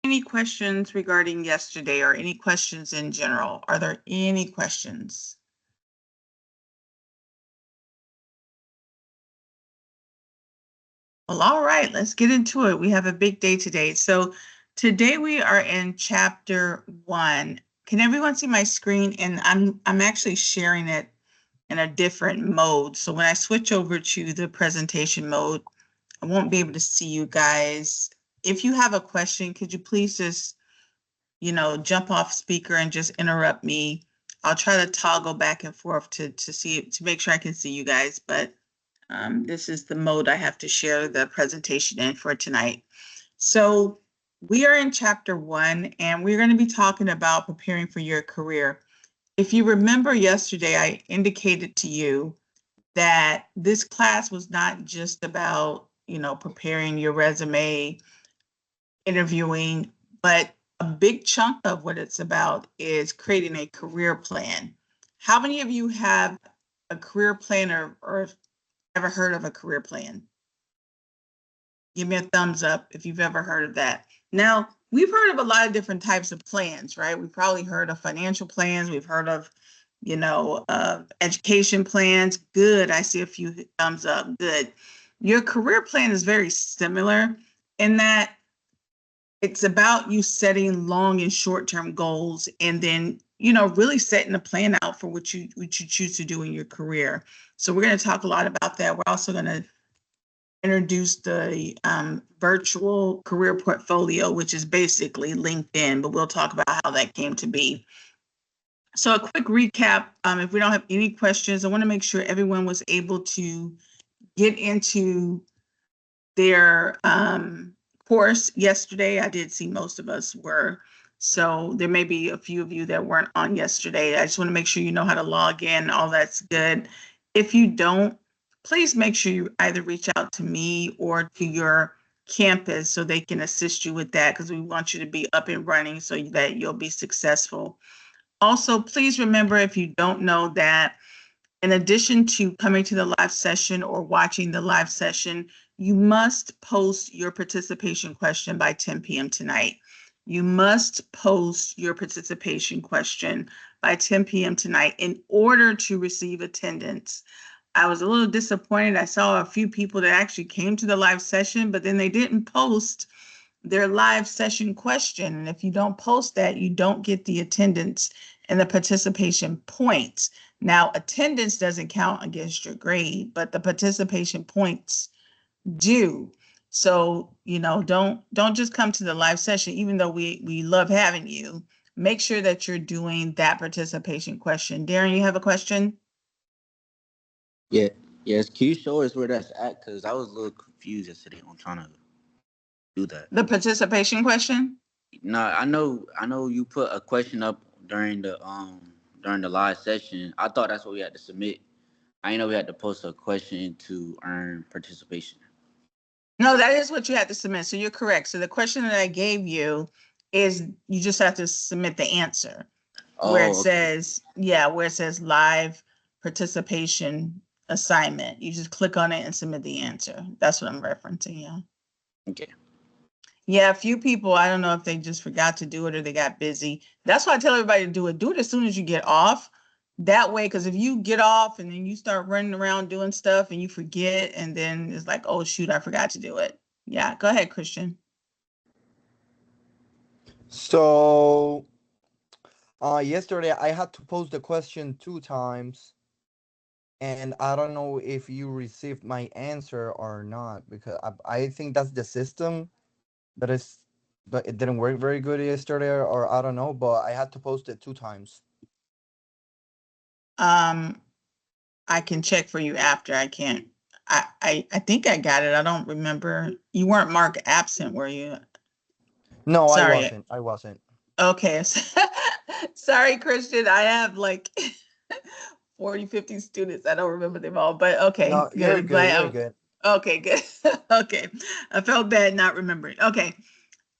any questions regarding yesterday or any questions in general? Are there any questions? Well, all right, let's get into it. We have a big day today. So today we are in chapter 1. Can everyone see my screen? And I'm actually sharing it in a different mode. So when I switch over to the presentation mode, I won't be able to see you guys. If you have a question, could you please just, jump off speaker and just interrupt me? I'll try to toggle back and forth to make sure I can see you guys, but this is the mode I have to share the presentation in for tonight. So we are in chapter 1, and we're going to be talking about preparing for your career. If you remember yesterday, I indicated to you that this class was not just about, preparing your resume, interviewing, but a big chunk of what it's about is creating a career plan. How many of you have a career plan or ever heard of a career plan? Give me a thumbs up if you've ever heard of that. Now, we've heard of a lot of different types of plans, right? We've probably heard of financial plans. We've heard of, education plans. Good. I see a few thumbs up. Good. Your career plan is very similar in that it's about you setting long and short-term goals and then, really setting a plan out for what you choose to do in your career. So we're going to talk a lot about that. We're also going to introduce the virtual career portfolio, which is basically LinkedIn, but we'll talk about how that came to be. So a quick recap, if we don't have any questions, I want to make sure everyone was able to get into their course yesterday. I did see most of us were. So there may be a few of you that weren't on yesterday. I just want to make sure you know how to log in. All that's good. If you don't, please make sure you either reach out to me or to your campus so they can assist you with that, because we want you to be up and running so that you'll be successful. Also, please remember, if you don't know, that in addition to coming to the live session or watching the live session, you must post your participation question by 10 p.m. tonight. You must post your participation question by 10 p.m. tonight in order to receive attendance. I was a little disappointed. I saw a few people that actually came to the live session, but then they didn't post their live session question. And if you don't post that, you don't get the attendance and the participation points. Now, attendance doesn't count against your grade, but the participation points do. So, don't just come to the live session, even though we love having you. Make sure that you're doing that participation question. Darren, you have a question? Yeah. Yes. Can you show us where that's at? Because I was a little confused yesterday on trying to do that. The participation question? No, I know you put a question up during the live session. I thought that's what we had to submit. I didn't know we had to post a question to earn participation. No, that is what you have to submit. So you're correct. So the question that I gave you is you just have to submit the answer where it says, where it says live participation assignment. You just click on it and submit the answer. That's what I'm referencing. Yeah. Okay. Yeah, a few people, I don't know if they just forgot to do it or they got busy. That's why I tell everybody to do it. Do it as soon as you get off. That way, because if you get off and then you start running around doing stuff and you forget, and then it's like, oh, shoot, I forgot to do it. Yeah, go ahead, Christian. So, yesterday I had to post the question 2 times, and I don't know if you received my answer or not, because I think that's the system that is, but it didn't work very good yesterday, or I don't know, but I had to post it 2 times. I can check for you after. I can't. I think I got it. I don't remember. You weren't marked absent, were you? No, Sorry. I wasn't. Okay. Sorry, Christian. I have like 40, 50 students. I don't remember them all, but okay. No, you're good. You're good. Okay, good. Okay. I felt bad not remembering. Okay.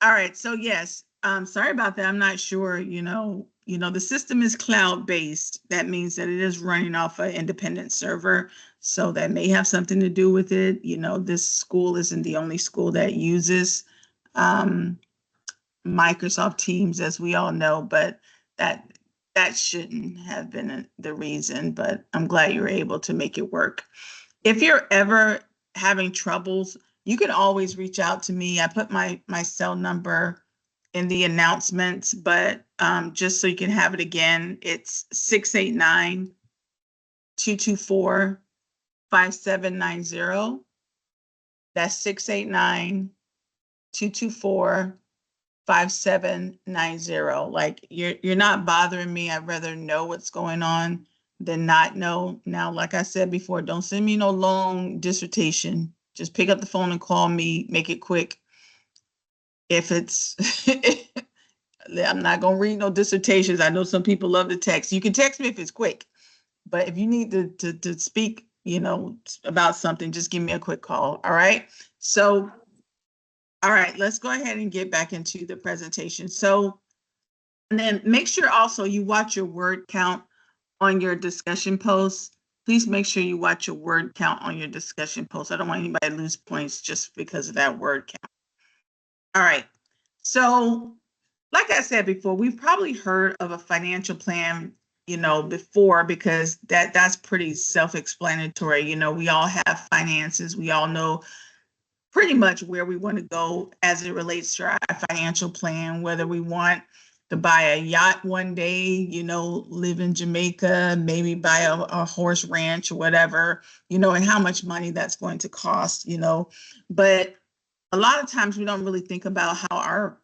All right. So yes, sorry about that. I'm not sure, the system is cloud-based. That means that it is running off an independent server. So that may have something to do with it. This school isn't the only school that uses Microsoft Teams, as we all know, but that shouldn't have been the reason, but I'm glad you were able to make it work. If you're ever having troubles, you can always reach out to me. I put my cell number in the announcements, but just so you can have it again, it's 689-224-5790. That's 689-224-5790. Like you're not bothering me. I'd rather know what's going on than not know. Now, like I said before, don't send me no long dissertation. Just pick up the phone and call me, make it quick. If it's I'm not gonna read no dissertations. I know some people love to text. You can text me if it's quick, but if you need to speak, about something, just give me a quick call. All right. So, all right, let's go ahead and get back into the presentation. So, and then make sure also you watch your word count on your discussion posts. Please make sure you watch your word count on your discussion posts. I don't want anybody to lose points just because of that word count. All right. So, like I said before, we've probably heard of a financial plan, before, because that's pretty self-explanatory. We all have finances. We all know pretty much where we want to go as it relates to our financial plan, whether we want to buy a yacht one day, live in Jamaica, maybe buy a horse ranch or whatever, and how much money that's going to cost, But a lot of times we don't really think about how our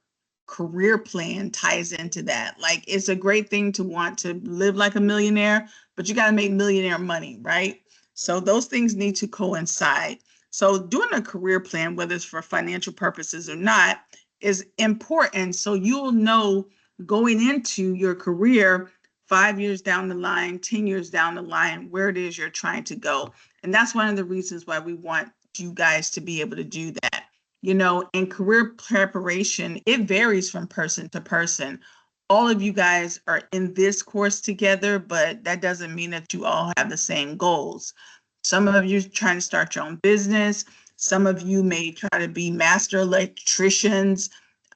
career plan ties into that. Like, it's a great thing to want to live like a millionaire, but you got to make millionaire money, right? So those things need to coincide. So doing a career plan, whether it's for financial purposes or not, is important. So you'll know going into your career 5 years down the line, 10 years down the line, where it is you're trying to go. And that's one of the reasons why we want you guys to be able to do that. In career preparation, it varies from person to person. All of you guys are in this course together, but that doesn't mean that you all have the same goals. Some of you are trying to start your own business. Some of you may try to be master electricians.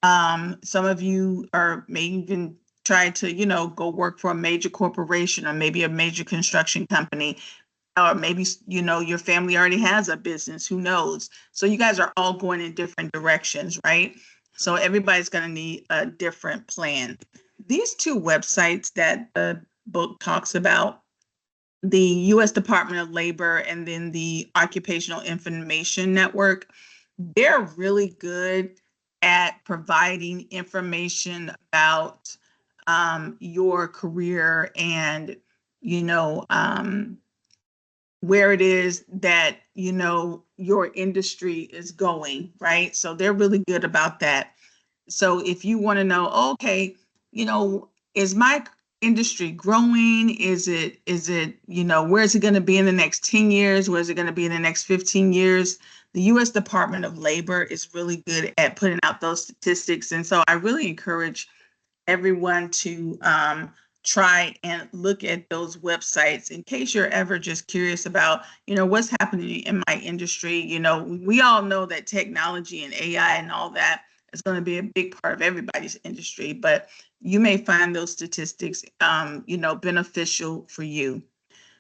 Some of you may even try to, go work for a major corporation or maybe a major construction company. Or maybe, your family already has a business, who knows? So you guys are all going in different directions, right? So everybody's going to need a different plan. These two websites that the book talks about, the U.S. Department of Labor and then the Occupational Information Network, they're really good at providing information about your career and, where it is that, your industry is going, right? So they're really good about that. So if you want to know, okay, is my industry growing? Is it, where is it going to be in the next 10 years? Where is it going to be in the next 15 years? The U.S. Department of Labor is really good at putting out those statistics. And so I really encourage everyone to try and look at those websites in case you're ever just curious about, what's happening in my industry. We all know that technology and AI and all that is going to be a big part of everybody's industry, but you may find those statistics, beneficial for you.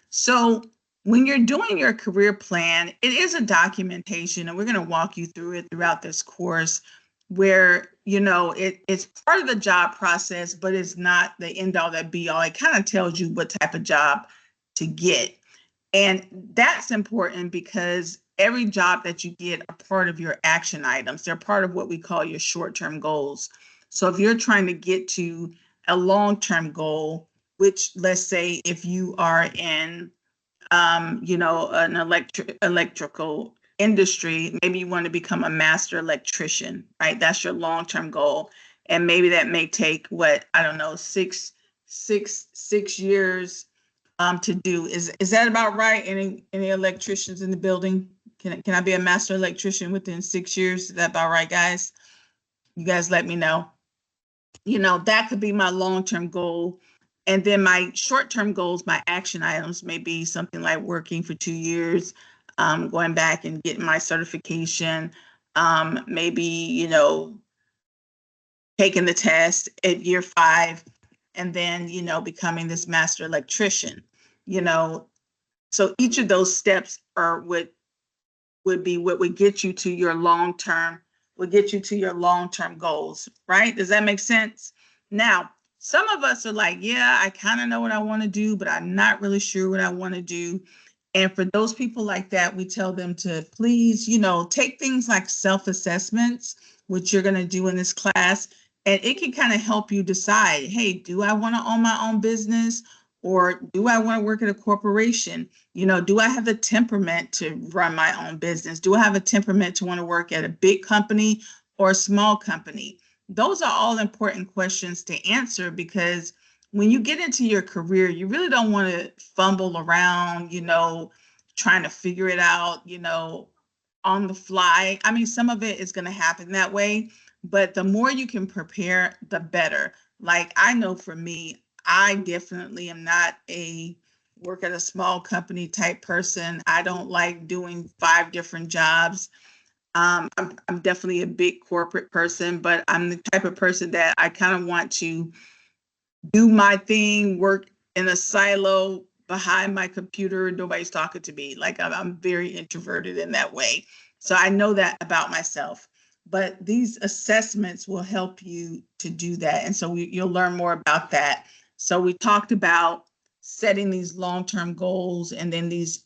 So when you're doing your career plan, it is a documentation, and we're going to walk you through it throughout this course, where it's part of the job process, but it's not the end all that be all. It kind of tells you what type of job to get. And that's important because every job that you get are part of your action items. They're part of what we call your short-term goals. So if you're trying to get to a long-term goal, which, let's say if you are in an electrical industry, maybe you want to become a master electrician, right? That's your long-term goal. And maybe that may take, what, I don't know, six years to do. Is that about right? Any electricians in the building? Can I be a master electrician within 6 years? Is that about right, guys? You guys let me know. That could be my long-term goal. And then my short-term goals, my action items, may be something like working for 2 years, going back and getting my certification, maybe, taking the test at year 5, and then, becoming this master electrician, you know. So each of those steps are what would be what would get you to your long-term goals, right? Does that make sense? Now, some of us are like, yeah, I kind of know what I want to do, but I'm not really sure what I want to do. And for those people like that, we tell them to please, take things like self-assessments, which you're going to do in this class, and it can kind of help you decide, hey, do I want to own my own business, or do I want to work at a corporation? Do I have the temperament to run my own business? Do I have a temperament to want to work at a big company or a small company? Those are all important questions to answer, because when you get into your career, you really don't want to fumble around, trying to figure it out, on the fly. I mean, some of it is going to happen that way, but the more you can prepare, the better. Like, I know for me, I definitely am not a work at a small company type person. I don't like doing 5 different jobs. I'm definitely a big corporate person, but I'm the type of person that I kind of want to do my thing, work in a silo behind my computer. Nobody's talking to me. Like, I'm very introverted in that way. So I know that about myself. But these assessments will help you to do that. And so you'll learn more about that. So we talked about setting these long-term goals, and then these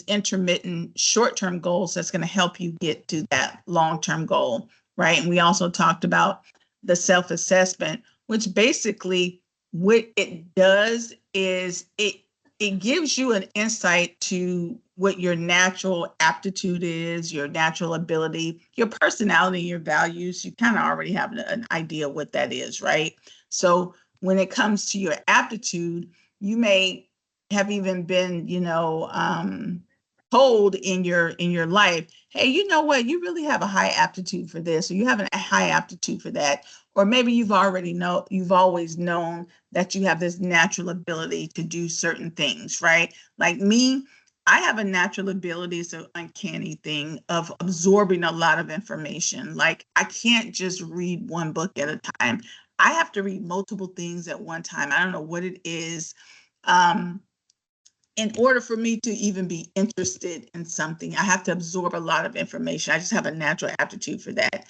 intermittent short-term goals that's going to help you get to that long-term goal, right? And we also talked about the self-assessment, which basically what it does is it gives you an insight to what your natural aptitude is, your natural ability, your personality, your values. You kind of already have an idea what that is, right? So when it comes to your aptitude, you may have even been, told in your life, hey, you know what, you really have a high aptitude for this, or you have a high aptitude for that. Or maybe you've always known that you have this natural ability to do certain things, right? Like me, I have a natural ability, it's an uncanny thing of absorbing a lot of information. Like, I can't just read one book at a time. I have to read multiple things at one time. I don't know what it is. In order for me to even be interested in something, I have to absorb a lot of information. I just have a natural aptitude for that.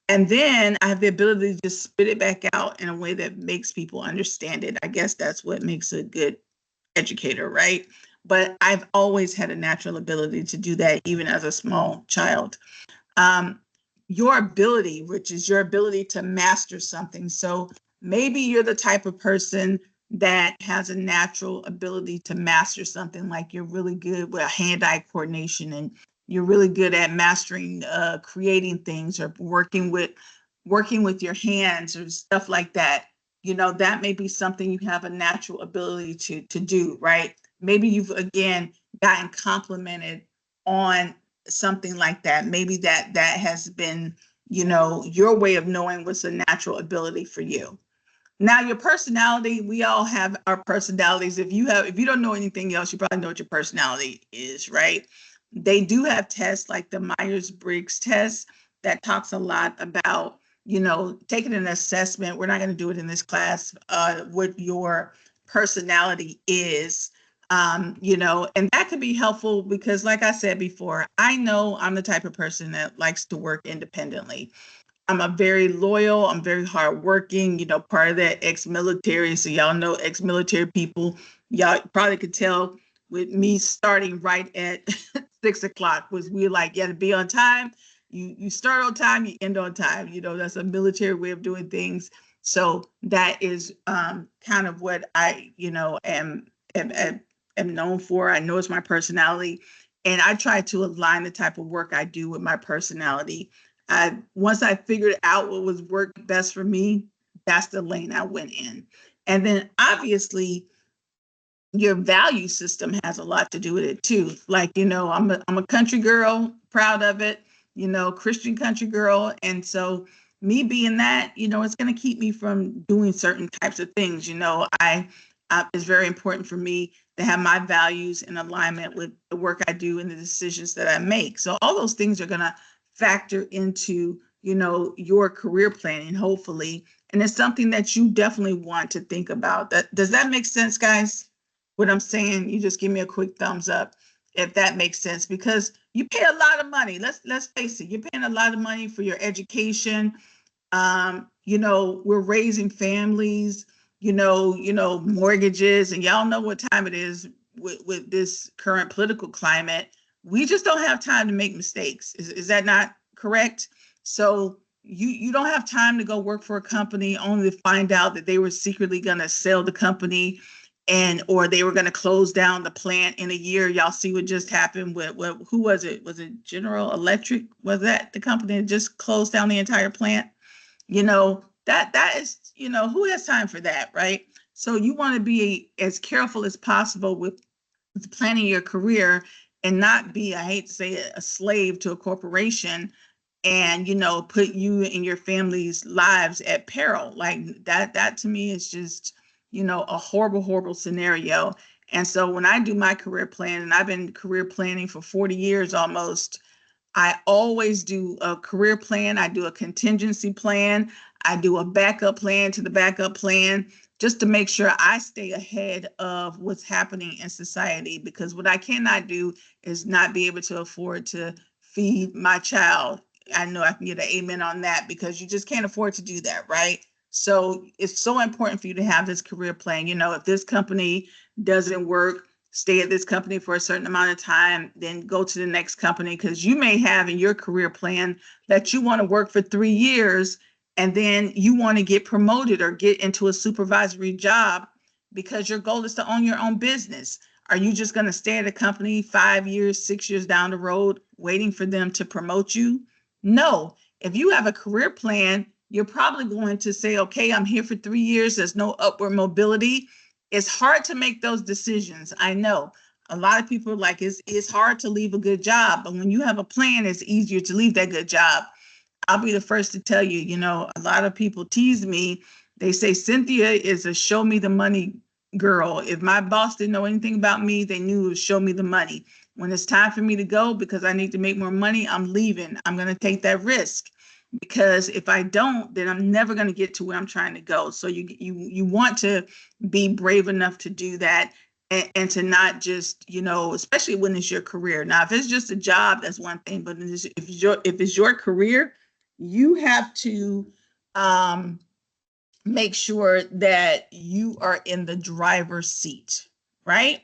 And then I have the ability to just spit it back out in a way that makes people understand it. I guess that's what makes a good educator, right? But I've always had a natural ability to do that, even as a small child. um, your ability, which is your ability to master something. So maybe you're the type of person that has a natural ability to master something, like you're really good with hand-eye coordination, and you're really good at mastering creating things, or working with your hands or stuff like that. That may be something you have a natural ability to do, right? Maybe you've again gotten complimented on something like that. Maybe that has been, your way of knowing what's a natural ability for you. Now, your personality, we all have our personalities. If you don't know anything else, you probably know what your personality is, right? They do have tests like the Myers-Briggs test that talks a lot about, taking an assessment. We're not going to do it in this class, what your personality is. And that could be helpful because, like I said before, I know I'm the type of person that likes to work independently. I'm a very loyal, I'm very hardworking, part of that ex-military. So y'all know ex-military people, y'all probably could tell with me starting right at 6 o'clock was we like, yeah, to be on time. You start on time, you end on time. That's a military way of doing things. So that is kind of what I, am known for. I know it's my personality. And I try to align the type of work I do with my personality. Once I figured out what was worked best for me, that's the lane I went in. And then obviously your value system has a lot to do with it too. Like, I'm a country girl, proud of it, Christian country girl. And so me being that, it's going to keep me from doing certain types of things. It's very important for me to have my values in alignment with the work I do and the decisions that I make. So all those things are going to factor into your career planning, hopefully. And it's something that you definitely want to think about. Does that make sense, guys? What I'm saying, you just give me a quick thumbs up if that makes sense, because you pay a lot of money. Let's face it, you're paying a lot of money for your education. We're raising families, mortgages, and y'all know what time it is with this current political climate. We just don't have time to make mistakes. Is that not correct? So you don't have time to go work for a company only to find out that they were secretly going to sell the company, or they were going to close down the plant in a year. Y'all see what just happened with who was it? Was it General Electric? Was that the company that just closed down the entire plant? That is, who has time for that, right? So you want to be as careful as possible with planning your career and not be, I hate to say it, a slave to a corporation, and put you and your family's lives at peril. Like that to me is just a horrible scenario. And so when I do my career plan, and I've been career planning for 40 years almost, I always do a career plan. I do a contingency plan. I do a backup plan to the backup plan, just to make sure I stay ahead of what's happening in society. Because what I cannot do is not be able to afford to feed my child. I know I can get an amen on that, because you just can't afford to do that, right? So it's so important for you to have this career plan. If this company doesn't work, stay at this company for a certain amount of time, then go to the next company, because you may have in your career plan that you want to work for 3 years, and then you want to get promoted or get into a supervisory job because your goal is to own your own business. Are you just going to stay at a company 5 years, 6 years down the road waiting for them to promote you? No. If you have a career plan, you're probably going to say, okay, I'm here for 3 years. There's no upward mobility. It's hard to make those decisions. I know a lot of people are like, it's hard to leave a good job, but when you have a plan, it's easier to leave that good job. I'll be the first to tell you, a lot of people tease me. They say Cynthia is a show me the money girl. If my boss didn't know anything about me, they knew it was show me the money. When it's time for me to go because I need to make more money, I'm leaving. I'm going to take that risk, because if I don't, then I'm never going to get to where I'm trying to go. So you want to be brave enough to do that, and to not just, especially when it's your career. Now, if it's just a job, that's one thing, but if it's your career, you have to make sure that you are in the driver's seat, right?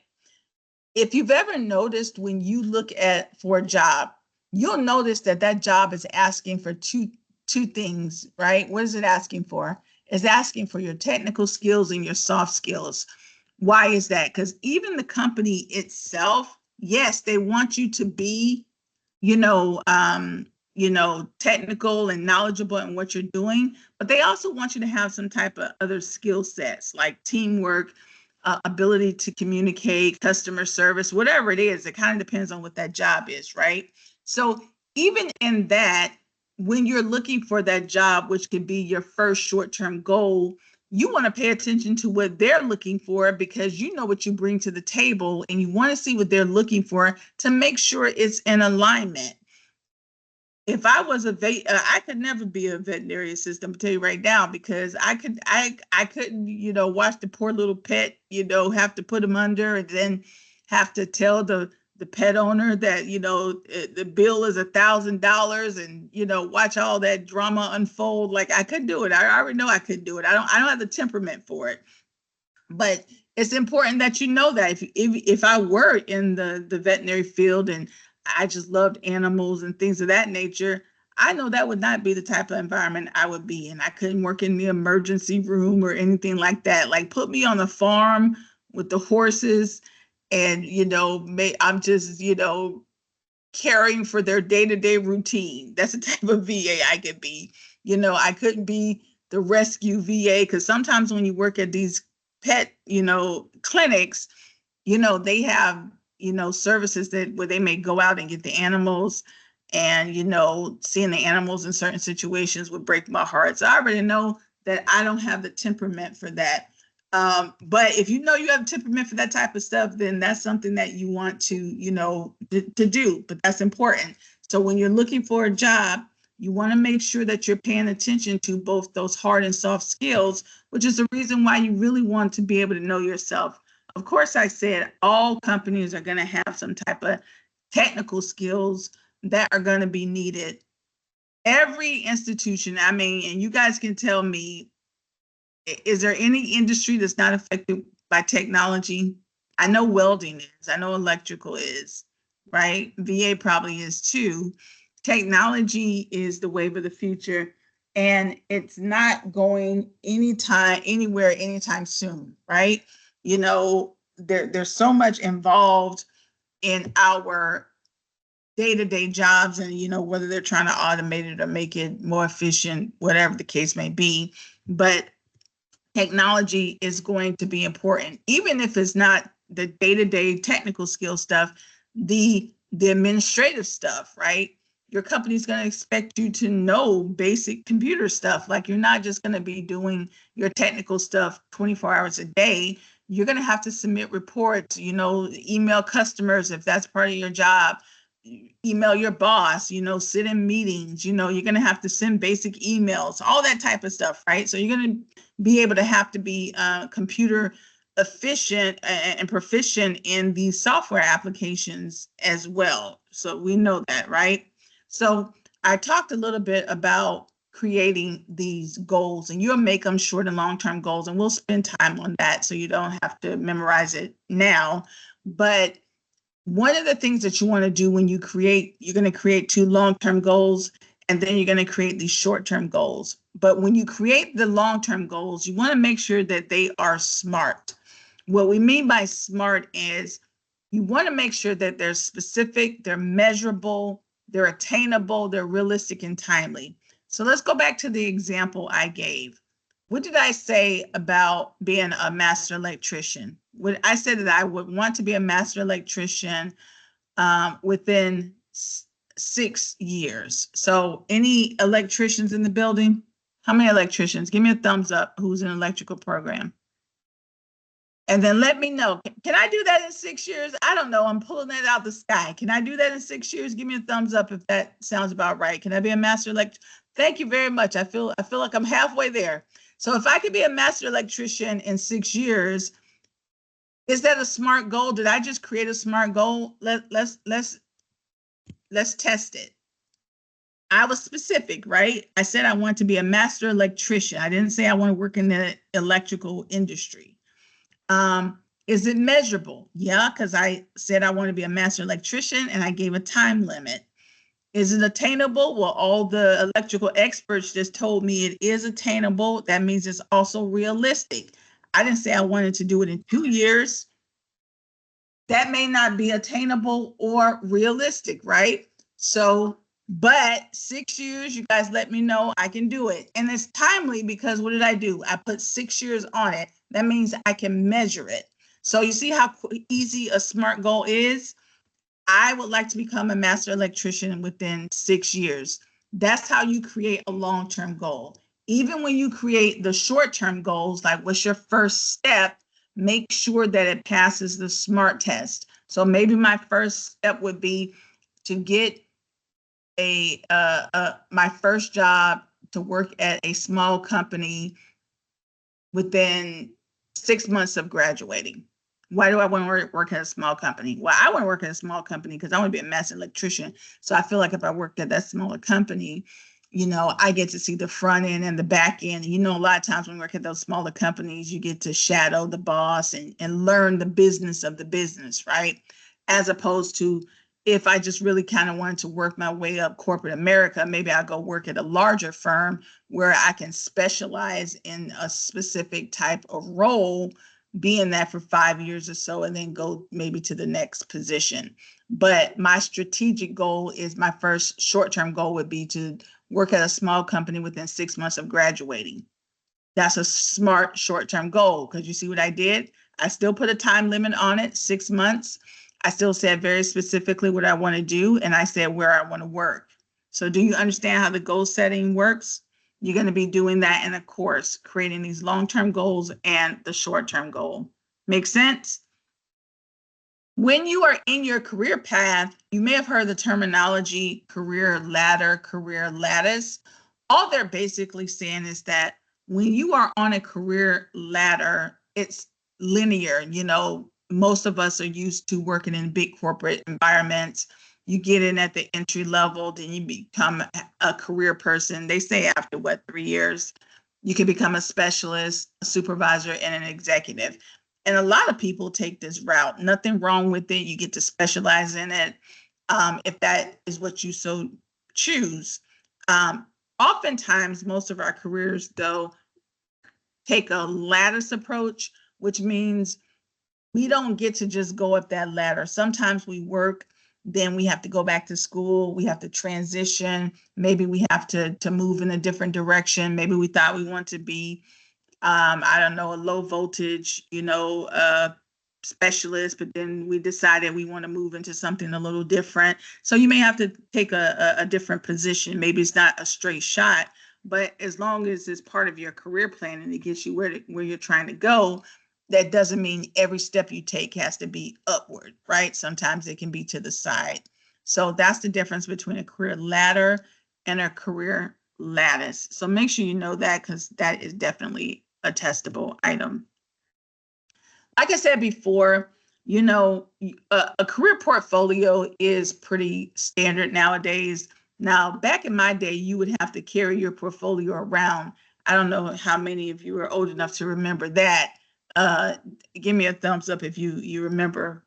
If you've ever noticed, when you look for a job, you'll notice that job is asking for two things, right? What is it asking for? It's asking for your technical skills and your soft skills. Why is that? Because even the company itself, yes, they want you to be, technical and knowledgeable in what you're doing, but they also want you to have some type of other skill sets like teamwork, ability to communicate, customer service, whatever it is. It kind of depends on what that job is, right? So even in that, when you're looking for that job, which could be your first short-term goal, you want to pay attention to what they're looking for, because you know what you bring to the table, and you want to see what they're looking for to make sure it's in alignment. If I was I could never be a veterinary assistant. I'm tell you right now, because I couldn't, watch the poor little pet, have to put him under, and then have to tell the pet owner that, the bill is $1,000, and, watch all that drama unfold. Like, I could do it. I already know I could do it. I don't have the temperament for it. But it's important that you know that if I were in the veterinary field and I just loved animals and things of that nature, I know that would not be the type of environment I would be in. I couldn't work in the emergency room or anything like that. Like, put me on a farm with the horses, and, I'm just, caring for their day-to-day routine. That's the type of VA I could be. I couldn't be the rescue VA, because sometimes when you work at these pet, clinics, they have, services where they may go out and get the animals, and, seeing the animals in certain situations would break my heart. So I already know that I don't have the temperament for that. But if you know you have temperament for that type of stuff, then that's something that you want to, to do, but that's important. So when you're looking for a job, You want to make sure that you're paying attention to both those hard and soft skills, which is the reason why you really want to be able to know yourself. Of course, I said all companies are going to have some type of technical skills that are going to be needed. Every institution, I mean, and you guys can tell me, is there any industry that's not affected by technology? I know welding is, I know electrical is, right? VA probably is too. Technology is the wave of the future, and it's not going anywhere, anytime soon, right? You know, there's so much involved in our day-to-day jobs, and you know, whether they're trying to automate it or make it more efficient, whatever the case may be. But technology is going to be important, even if it's not the day-to-day technical skill stuff, the administrative stuff, right? Your company's going to expect you to know basic computer stuff. Like, you're not just going to be doing your technical stuff 24 hours a day. You're going to have to submit reports, you know, email customers if that's part of your job, email your boss, you know, sit in meetings, you know, you're going to have to send basic emails, all that type of stuff, right? So you're going to be able to have to be computer efficient and proficient in these software applications as well. So we know that, right? So I talked a little bit about creating these goals, and you'll make them short and long-term goals, and we'll spend time on that so you don't have to memorize it now. But one of the things that you want to do when you create, you're going to create 2 long-term goals, and then you're going to create these short-term goals. But when you create the long-term goals, you want to make sure that they are SMART. What we mean by SMART is you want to make sure that they're specific, they're measurable, they're attainable, they're realistic and timely. So let's go back to the example I gave. What did I say about being a master electrician? I said that I would want to be a master electrician within 6 years. So any electricians in the building? How many electricians? Give me a thumbs up who's in electrical program. And then let me know, can I do that in 6 years? I don't know, I'm pulling that out the sky. Can I do that in 6 years? Give me a thumbs up if that sounds about right. Can I be a master electrician? Thank you very much. I feel like I'm halfway there. So if I could be a master electrician in 6 years, is that a SMART goal? Did I just create a SMART goal? Let's test it. I was specific, right? I said I want to be a master electrician. I didn't say I want to work in the electrical industry. Is it measurable? Yeah, because I said I want to be a master electrician and I gave a time limit. Is it attainable? Well, all the electrical experts just told me it is attainable. That means it's also realistic. I didn't say I wanted to do it in 2 years. That may not be attainable or realistic, right? So, but 6 years, you guys let me know I can do it. And it's timely because what did I do? I put 6 years on it. That means I can measure it. So you see how easy a SMART goal is? I would like to become a master electrician within 6 years. That's how you create a long-term goal. Even when you create the short-term goals, like what's your first step, make sure that it passes the SMART test. So maybe my first step would be to get my first job to work at a small company within 6 months of graduating. Why do I want to work at a small company? Well, I want to work at a small company because I want to be a master electrician. So I feel like if I worked at that smaller company, you know, I get to see the front end and the back end. You know, a lot of times when we work at those smaller companies, you get to shadow the boss and learn the business of the business, right? As opposed to if I just really kind of wanted to work my way up corporate America, maybe I'll go work at a larger firm where I can specialize in a specific type of role, be in that for 5 years or so, and then go maybe to the next position. But my strategic goal is my first short-term goal would be to work at a small company within 6 months of graduating. That's a SMART short-term goal because you see what I did? I still put a time limit on it, 6 months. I still said very specifically what I want to do, and I said where I want to work. So do you understand how the goal setting works? You're going to be doing that in a course, creating these long-term goals and the short-term goal. Make sense? When you are in your career path, you may have heard the terminology career ladder, career lattice. All they're basically saying is that when you are on a career ladder, it's linear. Most of us are used to working in big corporate environments. You get in at the entry level, then you become a career person. They say after 3 years, you can become a specialist, a supervisor, and an executive. And a lot of people take this route. Nothing wrong with it. You get to specialize in it if that is what you so choose. Oftentimes, most of our careers, though, take a lattice approach, which means we don't get to just go up that ladder. Sometimes we work, then we have to go back to school. We have to transition. Maybe we have to move in a different direction. Maybe we thought we want to be I don't know, a low voltage, specialist, but then we decided we want to move into something a little different. So you may have to take a different position. Maybe it's not a straight shot, but as long as it's part of your career plan and it gets you where you're trying to go, that doesn't mean every step you take has to be upward, right? Sometimes it can be to the side. So that's the difference between a career ladder and a career lattice. So make sure you know that, because that is definitely a testable item. Like I said before, a career portfolio is pretty standard nowadays. Now, back in my day, you would have to carry your portfolio around. I don't know how many of you are old enough to remember that. Give me a thumbs up if you remember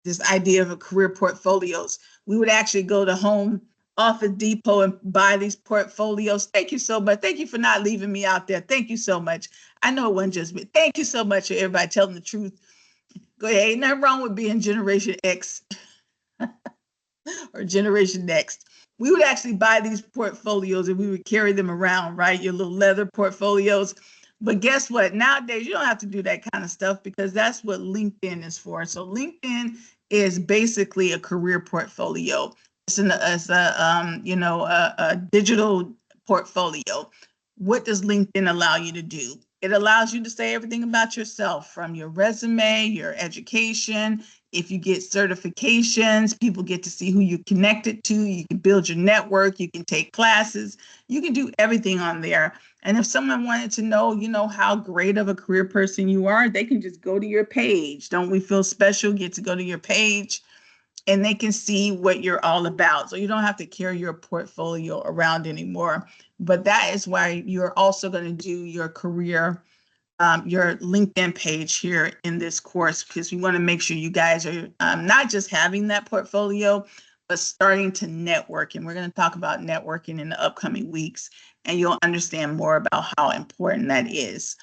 this idea of a career portfolios. We would actually go to Home Office Depot and buy these portfolios. Thank you so much. Thank you for not leaving me out there. Thank you so much. I know it wasn't just me. Thank you so much for everybody telling the truth. Go ahead. Ain't nothing wrong with being Generation X or Generation Next. We would actually buy these portfolios and we would carry them around, right? Your little leather portfolios. But guess what? Nowadays, you don't have to do that kind of stuff, because that's what LinkedIn is for. So LinkedIn is basically a career portfolio. It's a digital portfolio. What does LinkedIn allow you to do? It allows you to say everything about yourself, from your resume, your education. If you get certifications, people get to see who you're connected to. You can build your network. You can take classes. You can do everything on there. And if someone wanted to know, how great of a career person you are, they can just go to your page. Don't we feel special? Get to go to your page and they can see what you're all about. So you don't have to carry your portfolio around anymore. But that is why you're also going to do your career, your LinkedIn page here in this course, because we want to make sure you guys are not just having that portfolio, but starting to network. And we're going to talk about networking in the upcoming weeks, and you'll understand more about how important that is.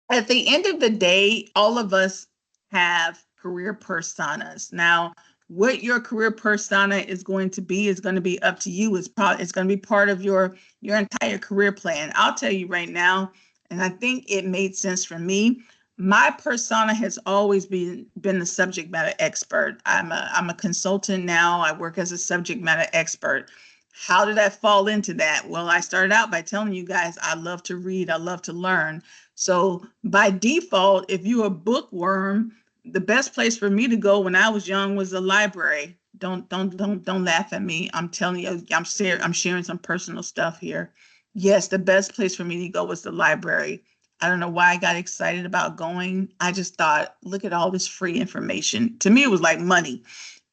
At the end of the day, all of us have career personas. Now, what your career persona is going to be up to you. It's going to be part of your entire career plan. I'll tell you right now, and I think it made sense for me. My persona has always been the subject matter expert. I'm a consultant now. I work as a subject matter expert. How did I fall into that? Well, I started out by telling you guys I love to read, I love to learn. So by default, if you're a bookworm, the best place for me to go when I was young was the library. Don't laugh at me. I'm telling you, I'm sharing some personal stuff here. Yes, the best place for me to go was the library. I don't know why I got excited about going. I just thought, look at all this free information. To me, it was like money.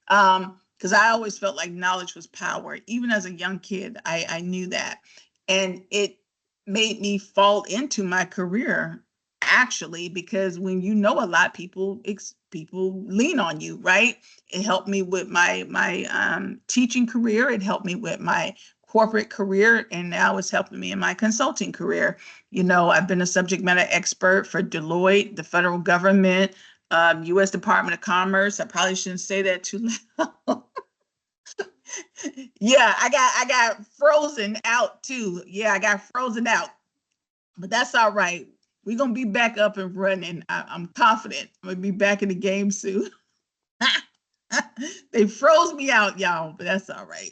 Because I always felt like knowledge was power. Even as a young kid, I knew that. And it made me fall into my career, actually, because when you know a lot, people lean on you, right? It helped me with my teaching career. It helped me with my corporate career, and now it's helping me in my consulting career. I've been a subject matter expert for Deloitte, the federal government, U.S. Department of Commerce. I probably shouldn't say that too loud. Yeah, I got frozen out too. Yeah, I got frozen out, but that's all right. We're gonna be back up and running. I'm confident. I'm gonna be back in the game soon. They froze me out, y'all, but that's all right.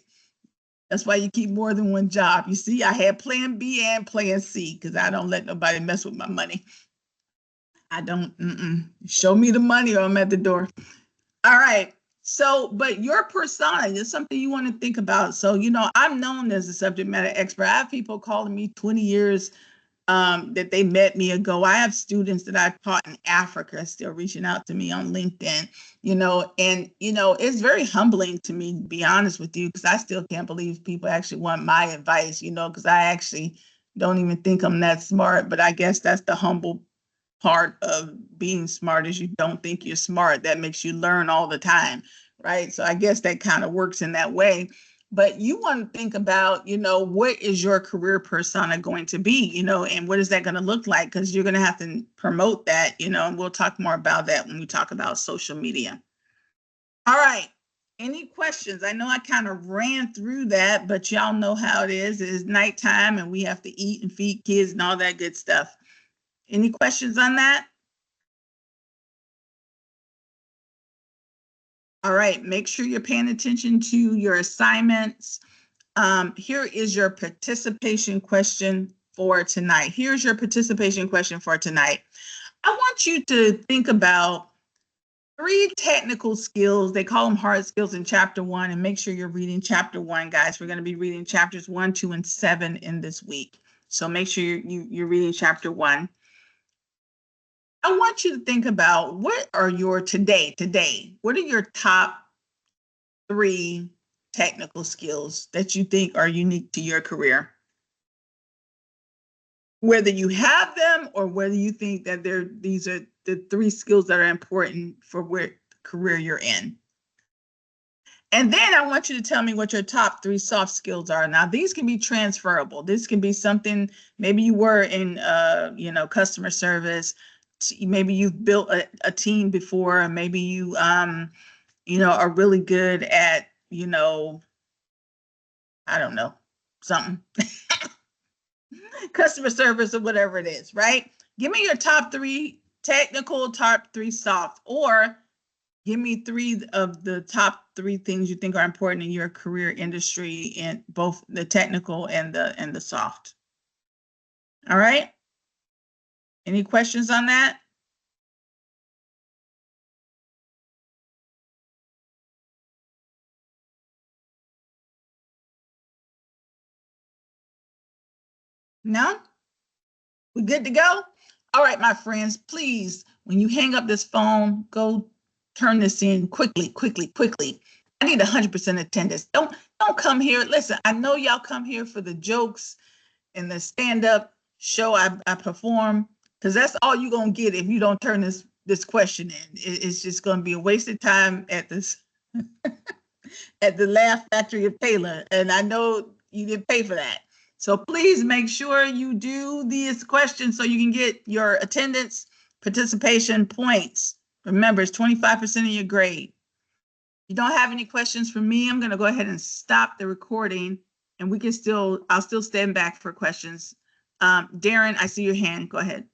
That's why you keep more than one job. You see, I had plan B and plan C, because I don't let nobody mess with my money. I don't, show me the money or I'm at the door. All right. So, but your persona is something you want to think about. So, I'm known as a subject matter expert. I have people calling me 20 years that they met me ago. I have students that I taught in Africa still reaching out to me on LinkedIn, and, it's very humbling to me, to be honest with you, because I still can't believe people actually want my advice, because I actually don't even think I'm that smart, but I guess that's the humble part of being smart is you don't think you're smart. That makes you learn all the time, right? So I guess that kind of works in that way. But you want to think about, what is your career persona going to be, and what is that going to look like? Because you're going to have to promote that, and we'll talk more about that when we talk about social media. All right. Any questions? I know I kind of ran through that, but y'all know how it is. It's nighttime and we have to eat and feed kids and all that good stuff. Any questions on that? All right, make sure you're paying attention to your assignments. Here is your participation question for tonight. Here's your participation question for tonight. I want you to think about 3 technical skills. They call them hard skills in chapter 1, and make sure you're reading chapter 1, guys. We're going to be reading chapters 1, 2, and 7 in this week. So make sure you're reading chapter 1. I want you to think about what are your today, what are your top 3 technical skills that you think are unique to your career? Whether you have them or whether you think that these are the 3 skills that are important for where career you're in. And then I want you to tell me what your top 3 soft skills are. Now, these can be transferable. This can be something, maybe you were in, customer service. Maybe you've built a team before. Maybe you, are really good at, I don't know, something, customer service or whatever it is, right? Give me your top 3 technical, top 3 soft, or give me 3 of the top 3 things you think are important in your career industry in both the technical and the soft. All right. Any questions on that? No? We good to go? All right, my friends, please, when you hang up this phone, go turn this in quickly, quickly, quickly. I need 100% attendance. Don't come here. Listen, I know y'all come here for the jokes and the stand-up show I perform, because that's all you're gonna get if you don't turn this question in. It's just gonna be a wasted time at this at the Laugh Factory of Taylor, and I know you didn't pay for that. So please make sure you do these questions so you can get your attendance participation points. Remember, it's 25% of your grade. You don't have any questions for me, I'm going to go ahead and stop the recording, and I'll still stand back for questions. Darren, I see your hand. Go ahead.